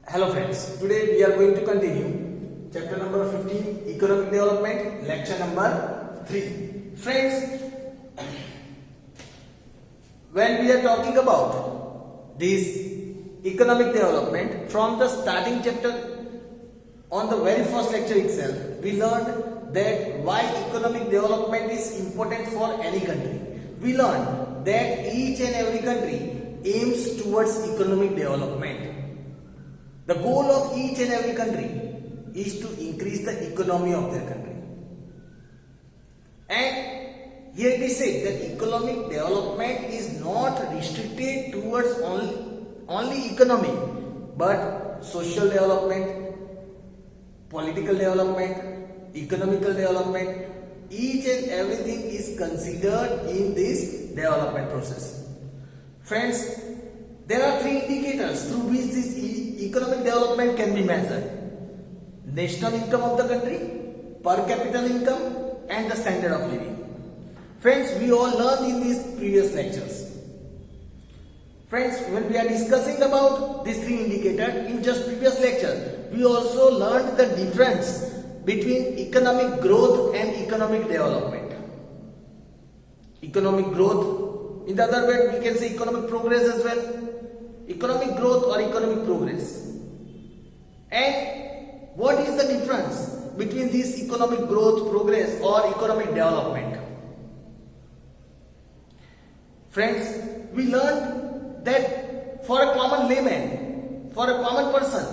Hello friends, today we are going to continue chapter number 15 economic development, lecture number 3. Friends, when we are talking about this economic development from the starting chapter on the very first lecture itself, we learned that why economic development is important for any country. We learned that each and every country aims towards economic development. The goal of each and every country is to increase the economy of their country. And here it is said that economic development is not restricted towards only economy, but social development, political development, economical development, each and everything is considered in this development process. Friends, there are three indicators through which this economic development can be measured: national income of the country, per capita income, and the standard of living. Friends, we all learned in these previous lectures. Friends, when we are discussing about these three indicators in just previous lecture, we also learned the difference between economic growth and economic development. Economic growth, in the other way we can say economic progress as well. Economic growth or economic progress. And what is the difference between this economic growth, progress or economic development? Friends, we learned that for a common layman, for a common person,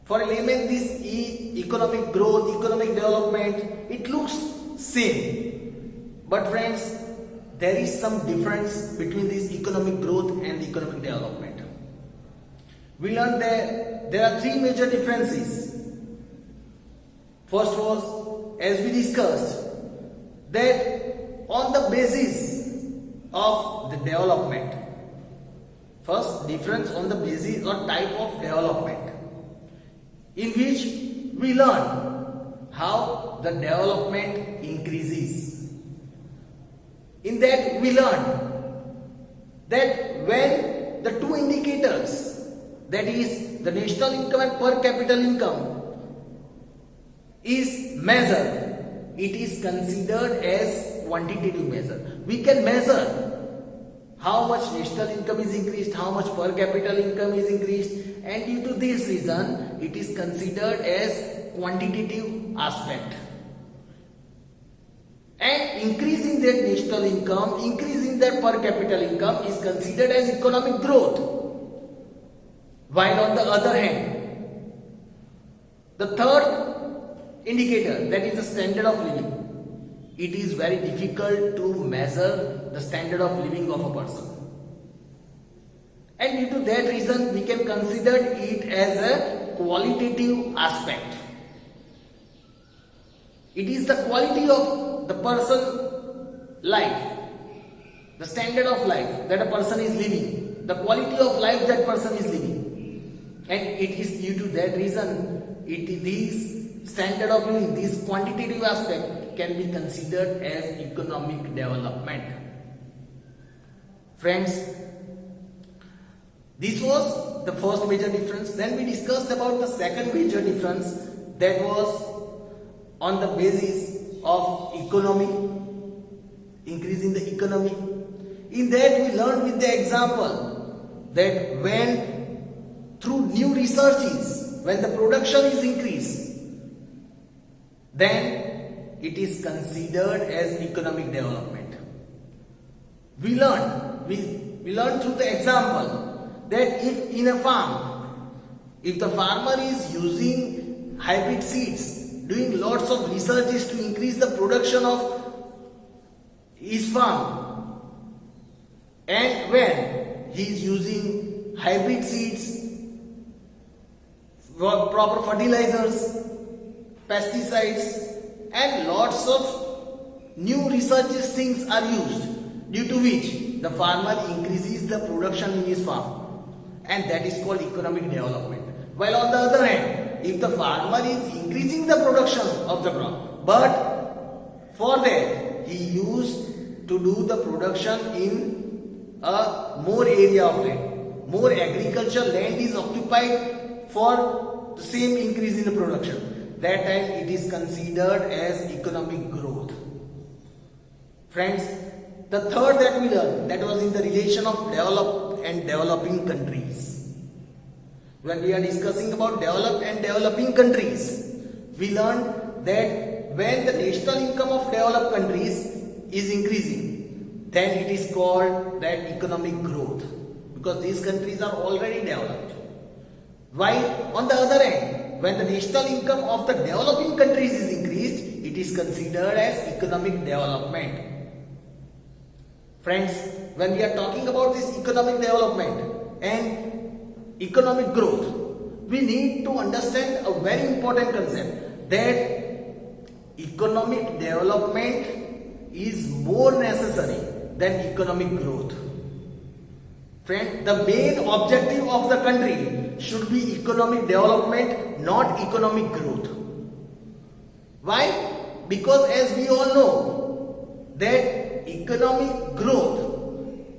for a layman this economic growth, economic development, it looks same. But friends, there is some difference between this economic growth and economic development. We learned that there are three major differences. First was, as we discussed, that on the basis of the development. First, difference on the basis or type of development, in which we learn how the development increases. In that we learned that when the two indicators, that is the national income and per capita income, is measured, it is considered as quantitative measure. We can measure how much national income is increased, how much per capita income is increased, and due to this reason it is considered as quantitative aspect. And increasing their national income, increasing their per capita income is considered as economic growth. While on the other hand, the third indicator, that is the standard of living, it is very difficult to measure the standard of living of a person. And due to that reason, we can consider it as a qualitative aspect. It is the quality of the person life, the standard of life that a person is living, the quality of life that person is living. And it is due to that reason, this standard of living, this quantitative aspect can be considered as economic development. Friends, this was the first major difference. Then we discussed about the second major difference, that was on the basis of economy, increasing the economy. In that we learned with the example that when through new researches, when the production is increased, then it is considered as economic development. We learned through the example that if in a farm, if the farmer is using hybrid seeds, doing lots of researches to increase the production of his farm, and when he is using hybrid seeds, proper fertilizers, pesticides, and lots of new researches things are used, due to which the farmer increases the production in his farm, and that is called economic development. While on the other hand, if the farmer is increasing the production of the crop, but for that he used to do the production in a more area of land, more agricultural land is occupied for the same increase in the production, that time it is considered as economic growth. Friends, the third that we learned, that was in the relation of developed and developing countries. When we are discussing about developed and developing countries, we learned that when the national income of developed countries is increasing, then it is called that economic growth, because these countries are already developed. While on the other hand, when the national income of the developing countries is increased, it is considered as economic development. Friends, when we are talking about this economic development and economic growth, we need to understand a very important concept, that economic development is more necessary than economic growth. Friend, the main objective of the country should be economic development, not economic growth. Why? Because as we all know that economic growth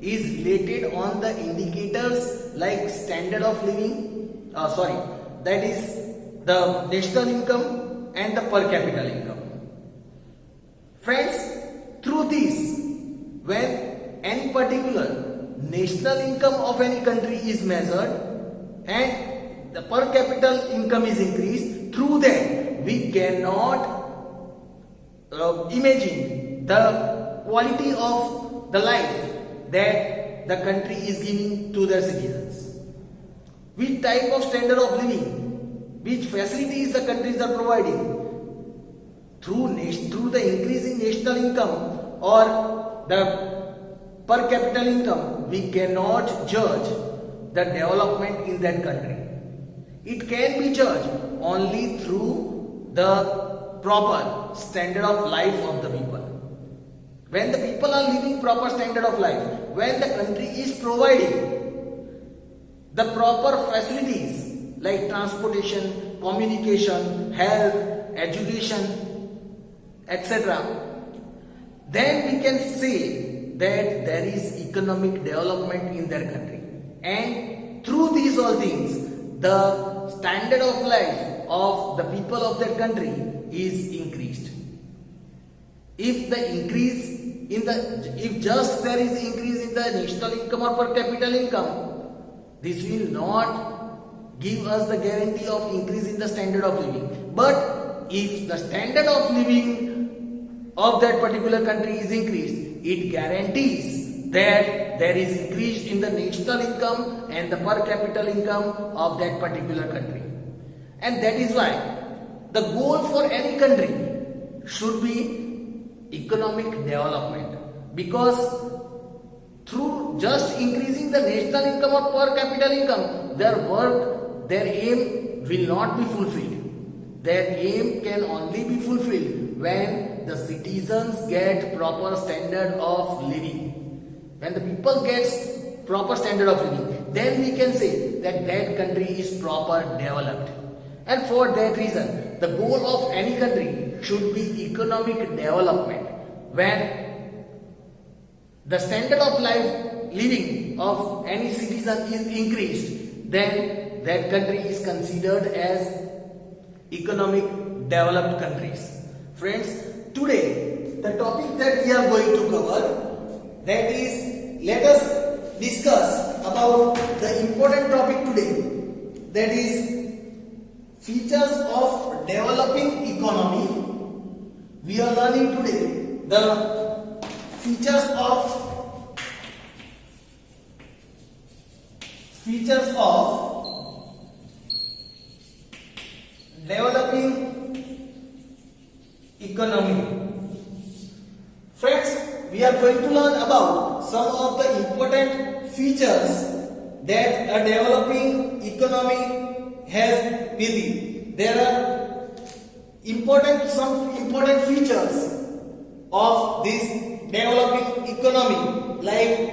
is related on the indicators like standard of living, that is the national income and the per capita income. Friends, through this, when any particular national income of any country is measured and the per capita income is increased, through that we cannot imagine the quality of the life that the country is giving to their citizens. Which type of standard of living, which facilities the countries are providing, through the increase in national income or the per capita income, we cannot judge the development in that country. It can be judged only through the proper standard of life of the people. When the people are living proper standard of life, when the country is providing the proper facilities like transportation, communication, health, education, etc., then we can say that there is economic development in their country. And through these all things, the standard of life of the people of that country is increased. If just there is increase in the national income or per capita income, this will not give us the guarantee of increase in the standard of living. But if the standard of living of that particular country is increased, it guarantees that there is increase in the national income and the per capita income of that particular country. And that is why the goal for any country should be economic development, because through just increasing the national income or per capita income, their aim will not be fulfilled. Their aim can only be fulfilled when the citizens get proper standard of living. When the people gets proper standard of living, then we can say that that country is proper developed. And for that reason, the goal of any country should be economic development. When the standard of life living of any citizen is increased, then that country is considered as economic developed countries. Friends, today the topic that we are going to cover, that is, let us discuss about the important topic today, that is features of developing economy. We are learning today the features of developing economy. Friends, we are going to learn about some of the important features that a developing economy has with it. There are some important features of this developing economy, like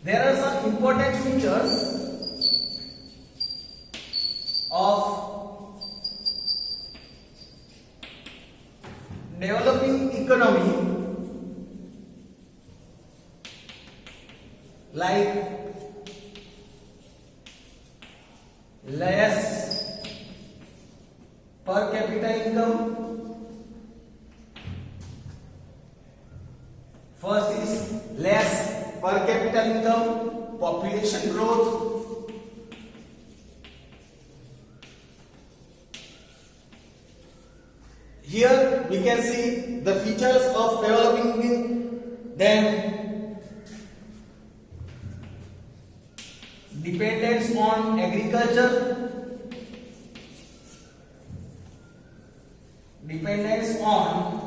there are some important features developing economy like less per capita income. First is less per capita income, population growth. Here we can see the features of developing, then dependence on agriculture, dependence on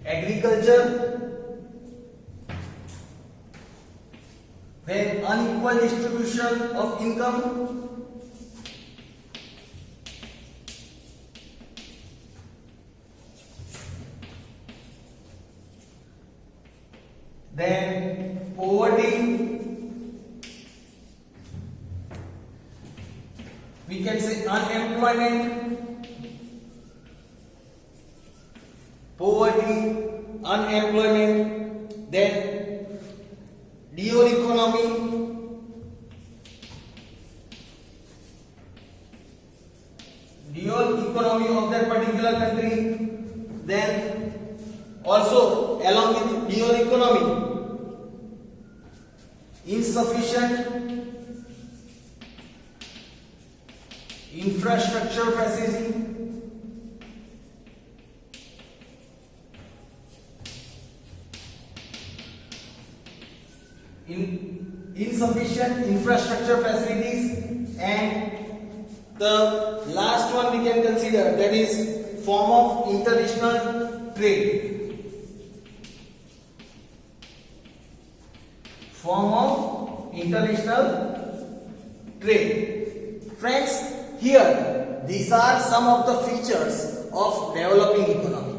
agriculture, then unequal distribution of income, then poverty, we can say unemployment, poverty, unemployment, then dual economy, of that particular country, then also along with dual economy, insufficient infrastructure facility, insufficient infrastructure facilities, and the last one we can consider, that is form of international trade. Form of international trade. Friends, here these are some of the features of developing economy.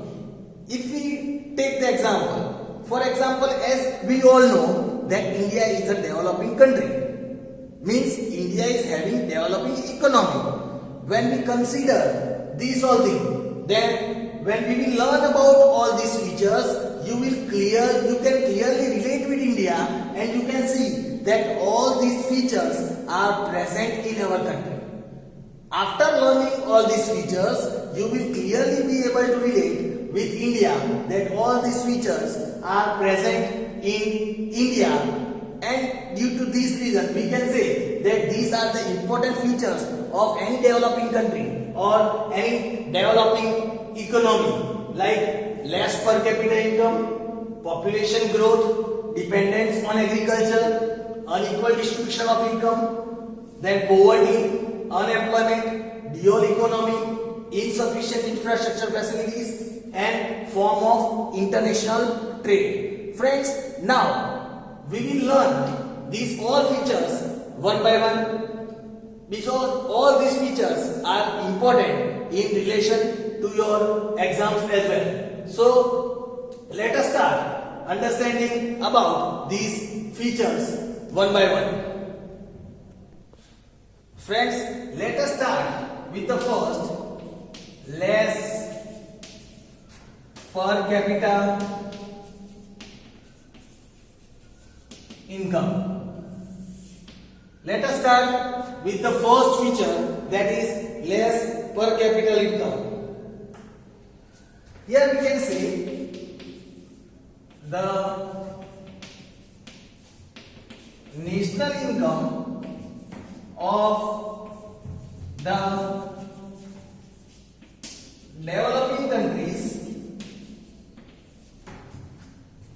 If we take the example, for example, as we all know that India is a developing country, means India is having developing economy. When we consider these all things, then when we will learn about all these features, you can clearly relate with India, and you can see that all these features are present in our country. After learning all these features, you will clearly be able to relate with India, that all these features are present in India, and due to this reason we can say that these are the important features of any developing country or any developing economy, like less per capita income, population growth, dependence on agriculture, unequal distribution of income, then poverty, unemployment, dual economy, insufficient infrastructure facilities, and form of international trade. Friends, now we will learn these all features one by one, because all these features are important in relation to your exams as well. So let us start understanding about these features one by one. Friends, let us start with the first, less per capita income. Let us start with the first feature, that is less per capita income. Here we can see the national income of the developing countries.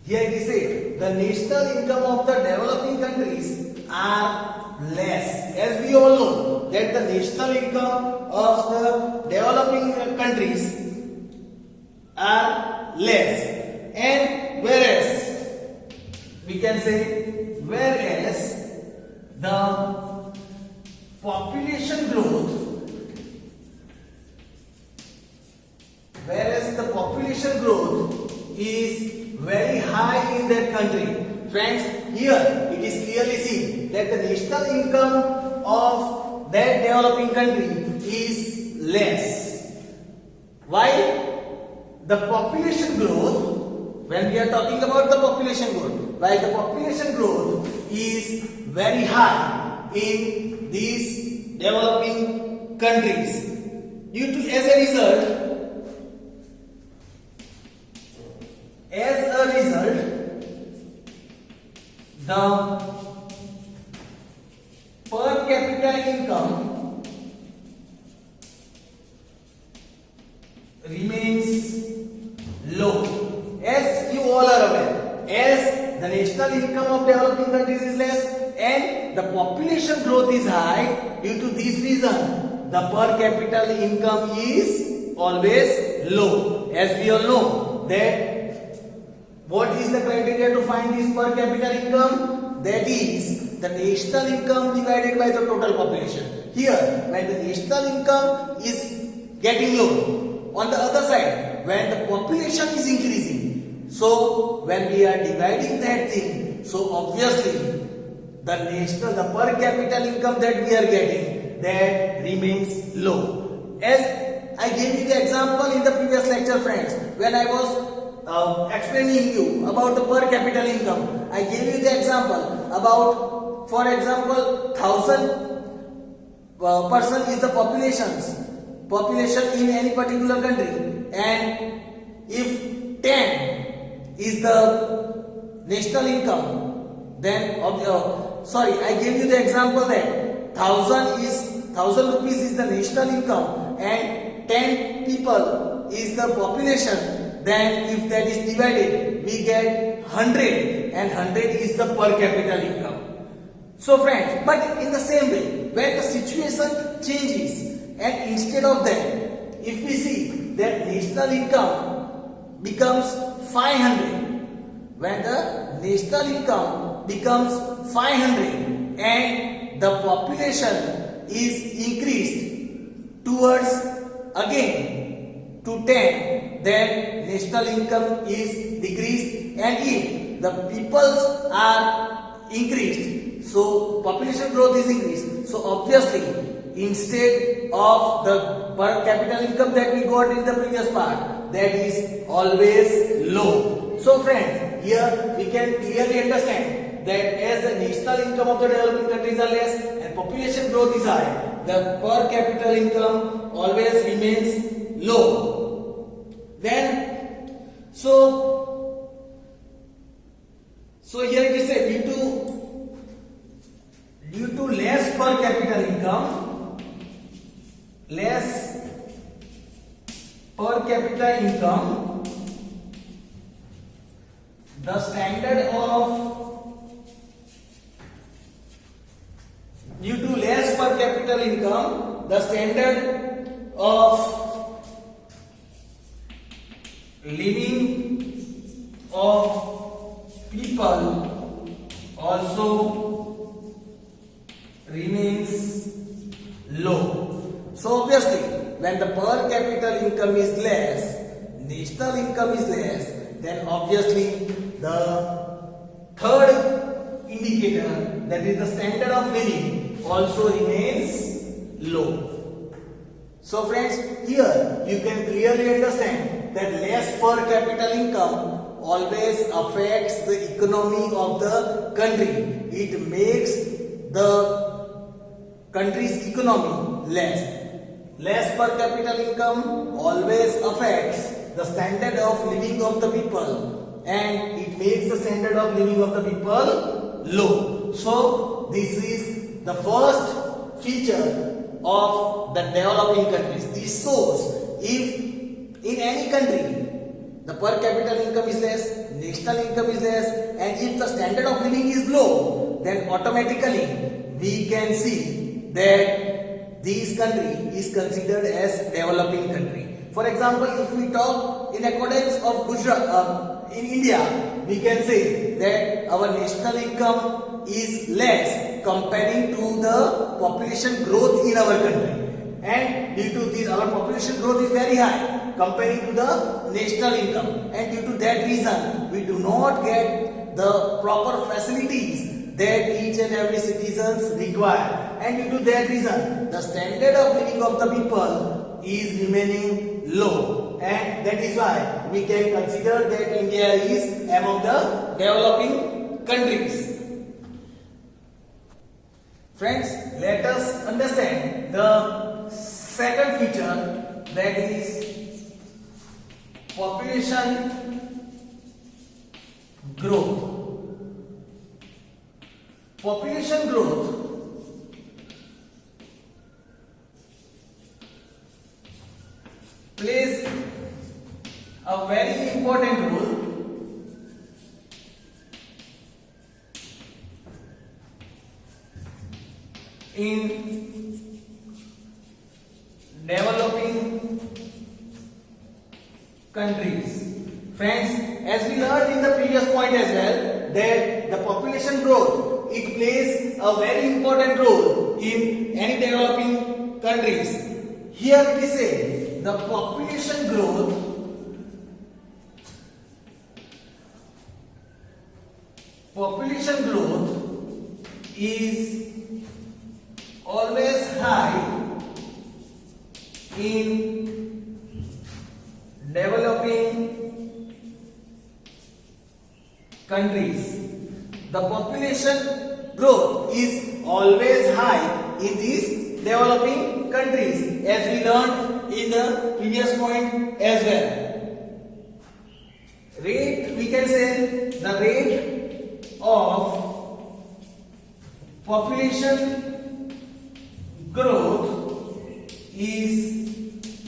Here it is said the national income of the developing countries are less. As we all know that the national income of the developing countries are less, and whereas we can say whereas the population growth is very high in that country. Friends, here it is clearly seen that the national income of that developing country is less. Why? The population growth, when we are talking about the population growth, while the population growth is very high in these developing countries, due to as a result, the per capita income remains low. As you all are aware, as the national income of developing countries is less and the population growth is high, due to this reason the per capita income is always low. As we all know that what is the criteria to find this per capita income? That is the national income divided by the total population. Here, when the national income is getting low, on the other side, when the population is increasing, so when we are dividing that thing, so obviously the per capita income that we are getting, that remains low. As I gave you the example in the previous lecture, friends, when I was explaining you about the per capita income, I gave you the example about, for example, 1,000 person is the population in any particular country, and if 10 is the national income, then I gave you the example that 1,000 rupees is the national income and 10 people is the population. Then if that is divided, we get 100 and 100 is the per capita income. So friends, but in the same way, when the situation changes and instead of that, if we see that national income becomes 500, when the national income becomes 500 and the population is increased towards again to 10, then national income is decreased, and if the peoples are increased, so population growth is increased, so obviously instead of the per capita income that we got in the previous part, that is always low. So friends, here we can clearly understand that as the national income of the developing countries are less and population growth is high, the per capita income always remains low. Then, so here it is said due to less per capita income, the standard of living of people also remains low. So obviously, when the per capita income is less, national income is less, then obviously the third indicator, that is the standard of living, also remains low. So friends, here you can clearly understand that less per capita income always affects the economy of the country. It makes the country's economy less. Less per capita income always affects the standard of living of the people, and it makes the standard of living of the people low. So this is the first feature of the developing countries. This shows if in any country the per capita income is less, national income is less, and if the standard of living is low, then automatically we can see that this country is considered as developing country. For example, if we talk in accordance of Gujarat, in India, we can say that our national income is less comparing to the population growth in our country. And due to this, our population growth is very high comparing to the national income. And due to that reason, we do not get the proper facilities that each and every citizens require. And due to that reason, the standard of living of the people is remaining low, and that is why we can consider that India is among the developing countries. Friends, let us understand the second feature, that is population growth. Population growth plays a very important role in developing countries. Friends, as we learned in the previous point as well, that the population growth, it plays a very important role in any developing countries. Here it is said, the population growth is always high in developing countries. The population growth is always high in these developing countries, as we learned in the previous point as well. Rate, we can say the rate of population growth is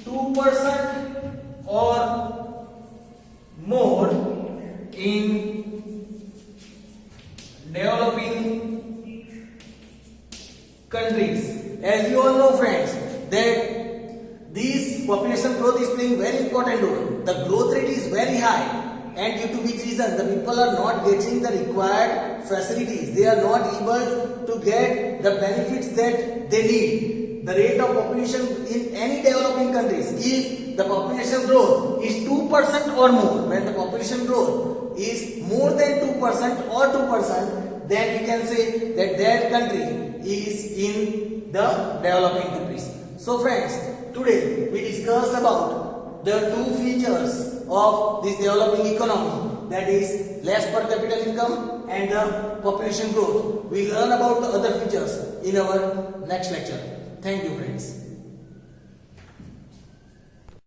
2% or more in developing countries. As you all know, friends, that this population growth is playing very important role. The growth rate is very high, and due to which reason the people are not getting the required facilities. They are not able to get the benefits that they need. The rate of population in any developing countries, if the population growth is 2% or more, when the population growth is more than 2% or 2%, then we can say that that country is in the developing countries. So friends, today we discussed about the two features of this developing economy, that is less per capita income and the population growth. We learn about the other features in our next lecture. Thank you, friends.